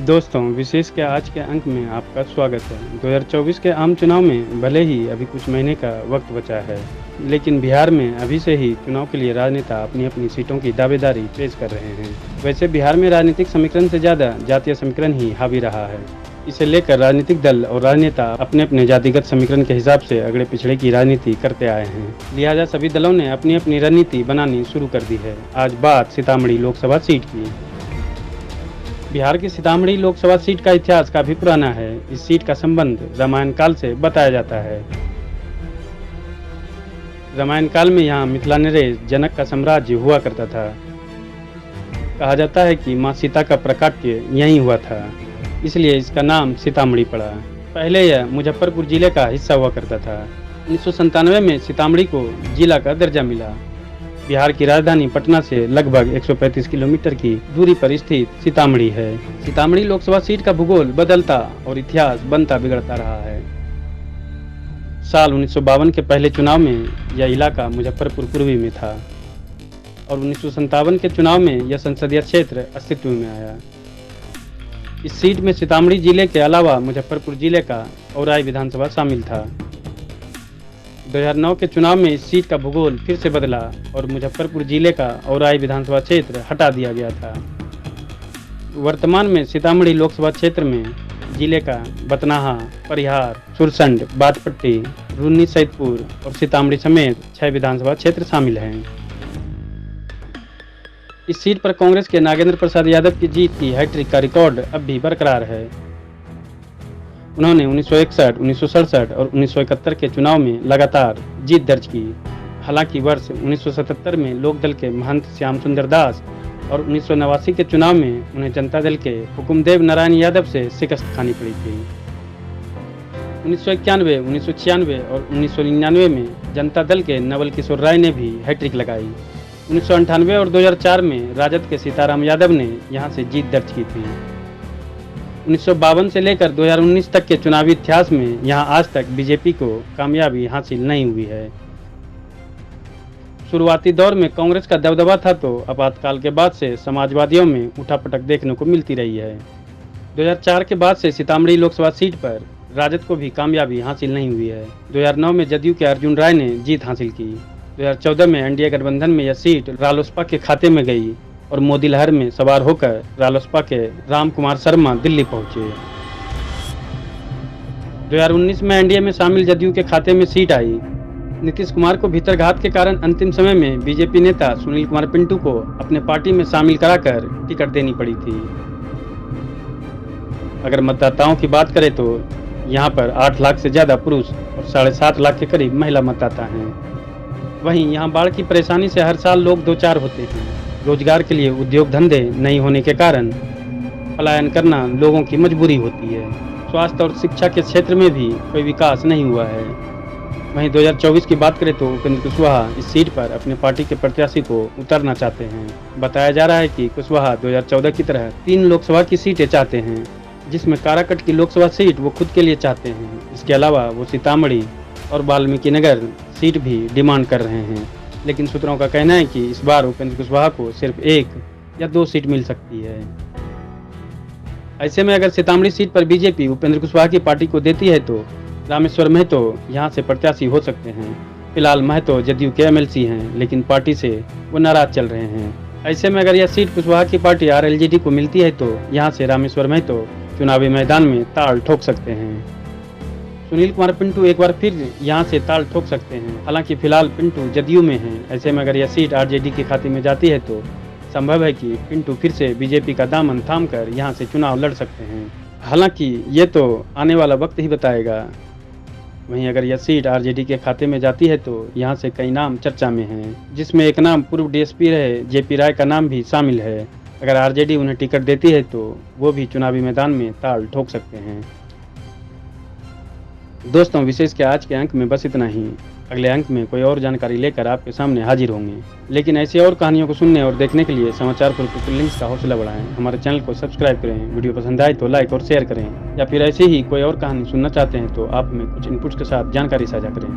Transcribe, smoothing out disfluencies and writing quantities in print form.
दोस्तों, विशेष के आज के अंक में आपका स्वागत है। 2024 के आम चुनाव में भले ही अभी कुछ महीने का वक्त बचा है, लेकिन बिहार में अभी से ही चुनाव के लिए राजनेता अपनी-अपनी सीटों की दावेदारी पेश कर रहे हैं। वैसे बिहार में राजनीतिक समीकरण से ज़्यादा जातीय समीकरण ही हावी रहा है। इसे लेकर राजनीतिक दल और राजनेता अपने-अपने जातिगत समीकरण के हिसाब से अगड़े पिछड़े की राजनीति करते आए हैं। लिहाजा सभी दलों ने अपनी-अपनी रणनीति बनानी शुरू कर दी है। आज बात सीतामढ़ी लोकसभा सीट की। बिहार की सीतामढ़ी लोकसभा सीट का इतिहास काफी पुराना है। इस सीट का संबंध रामायण काल से बताया जाता है। रामायण काल में यहाँ मिथिला नरेश जनक का साम्राज्य हुआ करता था। कहा जाता है कि माँ सीता का प्राकट्य यहीं हुआ था, इसलिए इसका नाम सीतामढ़ी पड़ा। पहले यह मुजफ्फरपुर जिले का हिस्सा हुआ करता था। 1997 में सीतामढ़ी को जिला का दर्जा मिला। बिहार की राजधानी पटना से लगभग 135 किलोमीटर की दूरी पर स्थित सीतामढ़ी है। सीतामढ़ी लोकसभा सीट का भूगोल बदलता और इतिहास बनता बिगड़ता रहा है। साल 1952 के पहले चुनाव में यह इलाका मुजफ्फरपुर पूर्वी में था और 1957 के चुनाव में यह संसदीय क्षेत्र अस्तित्व में आया। इस सीट में सीतामढ़ी जिले के अलावा मुजफ्फरपुर जिले का औराई विधानसभा शामिल था। 2009 के चुनाव में इस सीट का भूगोल फिर से बदला और मुजफ्फरपुर जिले का औराई विधानसभा क्षेत्र हटा दिया गया था। वर्तमान में सीतामढ़ी लोकसभा क्षेत्र में जिले का बतनाहा, परिहार, सुरसंड, बाजपट्टी, रून्नी सैदपुर और सीतामढ़ी समेत 6 विधानसभा क्षेत्र शामिल हैं। इस सीट पर कांग्रेस के नागेंद्र प्रसाद यादव की जीत की हैट्रिक का रिकॉर्ड अब भी बरकरार है। उन्होंने 1961, 1967 और 1971 के चुनाव में लगातार जीत दर्ज की। हालांकि वर्ष 1977 में लोकदल के महंत श्याम सुंदर दास और 1989 के चुनाव में उन्हें जनता दल के हुकुमदेव नारायण यादव से शिकस्त खानी पड़ी थी। 1991, 1996 और 1999 में जनता दल के नवल किशोर राय ने भी हैट्रिक लगाई। 1998 और 2004 में राजद के सीताराम यादव ने यहां से जीत दर्ज की थी। 1952 से लेकर 2019 तक के चुनावी इतिहास में यहां आज तक बीजेपी को कामयाबी हासिल नहीं हुई है। शुरुआती दौर में कांग्रेस का दबदबा था तो आपातकाल के बाद से समाजवादियों में उठापटक देखने को मिलती रही है। 2004 के बाद से सीतामढ़ी लोकसभा सीट पर राजद को भी कामयाबी हासिल नहीं हुई है। 2009 में जदयू के अर्जुन राय ने जीत हासिल की। 2014 में एनडीए गठबंधन में यह सीट रालोसपा के खाते में गई और मोदी लहर में सवार होकर रालोसपा के राम कुमार शर्मा दिल्ली पहुंचे। 2019 में एनडीए में शामिल जदयू के खाते में सीट आई। नीतीश कुमार को भीतरघात के कारण अंतिम समय में बीजेपी नेता सुनील कुमार पिंटू को अपने पार्टी में शामिल कराकर टिकट देनी पड़ी थी। अगर मतदाताओं की बात करें तो यहाँ पर 8 लाख से ज्यादा पुरुष और 7.5 लाख के करीब महिला मतदाता हैं। वहीं यहाँ बाढ़ की परेशानी से हर साल लोग दो चार होते हैं। रोजगार के लिए उद्योग धंधे नहीं होने के कारण पलायन करना लोगों की मजबूरी होती है। स्वास्थ्य और शिक्षा के क्षेत्र में भी कोई विकास नहीं हुआ है। वहीं 2024 की बात करें तो उपेंद्र कुशवाहा इस सीट पर अपने पार्टी के प्रत्याशी को उतारना चाहते हैं। बताया जा रहा है कि कुशवाहा 2014 की तरह 3 लोकसभा की सीटें चाहते हैं, जिसमें काराकट की लोकसभा सीट वो खुद के लिए चाहते हैं। इसके अलावा वो सीतामढ़ी और वाल्मीकि नगर सीट भी डिमांड कर रहे हैं, लेकिन सूत्रों का कहना है कि इस बार उपेंद्र कुशवाहा को सिर्फ 1 या 2 सीट मिल सकती है। ऐसे में अगर सीतामढ़ी सीट पर बीजेपी उपेंद्र कुशवाहा की पार्टी को देती है तो रामेश्वर महतो यहां से प्रत्याशी हो सकते हैं। फिलहाल महतो जदयू के एमएलसी हैं, लेकिन पार्टी से वो नाराज चल रहे हैं। ऐसे में अगर यह सीट कुशवाहा की पार्टी आरएलजेडी को मिलती है तो यहाँ से रामेश्वर महतो चुनावी मैदान में ताल ठोक सकते हैं। सुनील कुमार पिंटू एक बार फिर यहां से ताल ठोक सकते हैं। हालांकि फिलहाल पिंटू जदयू में हैं। ऐसे में अगर यह सीट आरजेडी के खाते में जाती है तो संभव है कि पिंटू फिर से बीजेपी का दामन थामकर यहां से चुनाव लड़ सकते हैं। हालांकि ये तो आने वाला वक्त ही बताएगा। वहीं अगर यह सीट आरजेडी के खाते में जाती है तो यहाँ से कई नाम चर्चा में हैं, जिसमें एक नाम पूर्व डीएसपी रहे जेपी राय का नाम भी शामिल है। अगर आरजेडी उन्हें टिकट देती है तो वो भी चुनावी मैदान में ताल ठोक सकते हैं। दोस्तों, विशेष के आज के अंक में बस इतना ही। अगले अंक में कोई और जानकारी लेकर आपके सामने हाजिर होंगे। लेकिन ऐसी और कहानियों को सुनने और देखने के लिए समाचार पर लिंक्स का हौसला बढ़ाएं। हमारे चैनल को सब्सक्राइब करें। वीडियो पसंद आए तो लाइक और शेयर करें, या फिर ऐसे ही कोई और कहानी सुनना चाहते हैं तो आप में कुछ इनपुट्स के साथ जानकारी साझा करें।